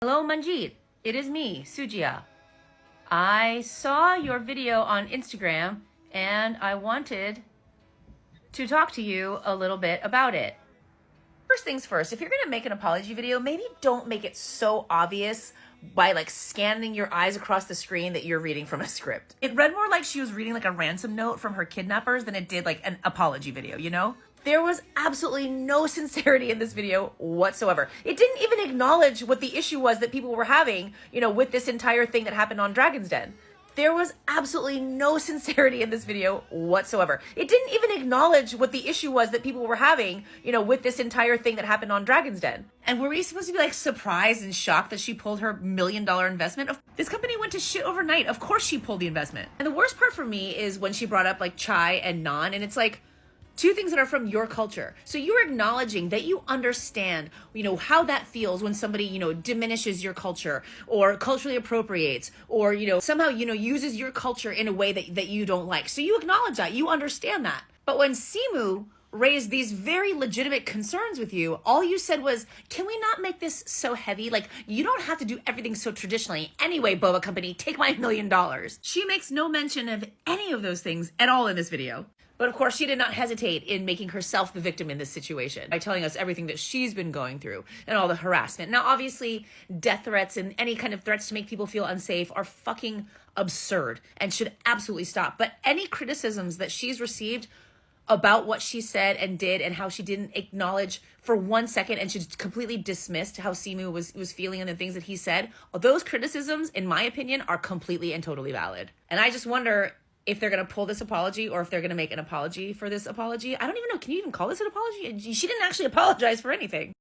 Hello, Manjeet. It is me, Sujia. I saw your video on Instagram and I wanted to talk to you a little bit about it. First things first, if you're going to make an apology video, maybe don't make it so obvious by like scanning your eyes across the screen that you're reading from a script. It read more like she was reading like a ransom note from her kidnappers than it did like an apology video, you know? There was absolutely no sincerity in this video whatsoever. It didn't even acknowledge what the issue was that people were having, with this entire thing that happened on Dragon's Den. There was absolutely no sincerity in this video whatsoever. It didn't even acknowledge what the issue was that people were having, with this entire thing that happened on Dragon's Den. And were we supposed to be like surprised and shocked that she pulled her $1 million investment? This company went to shit overnight. Of course she pulled the investment. And the worst part for me is when she brought up like chai and naan, and it's like, two things that are from your culture. So you're acknowledging that you understand, how that feels when somebody, diminishes your culture or culturally appropriates or, somehow, uses your culture in a way that you don't like. So you acknowledge that, you understand that. But when Simu raised these very legitimate concerns with you, all you said was, can we not make this so heavy? Like, you don't have to do everything so traditionally. Anyway, Boba Company, take my $1 million. She makes no mention of any of those things at all in this video. But of course, she did not hesitate in making herself the victim in this situation by telling us everything that she's been going through and all the harassment. Now, obviously, death threats and any kind of threats to make people feel unsafe are fucking absurd and should absolutely stop. But any criticisms that she's received about what she said and did and how she didn't acknowledge for 1 second and she completely dismissed how Simu was feeling and the things that he said, those criticisms, in my opinion, are completely and totally valid. And I just wonder if they're going to pull this apology or if they're going to make an apology for this apology. I don't even know. Can you even call this an apology? She didn't actually apologize for anything.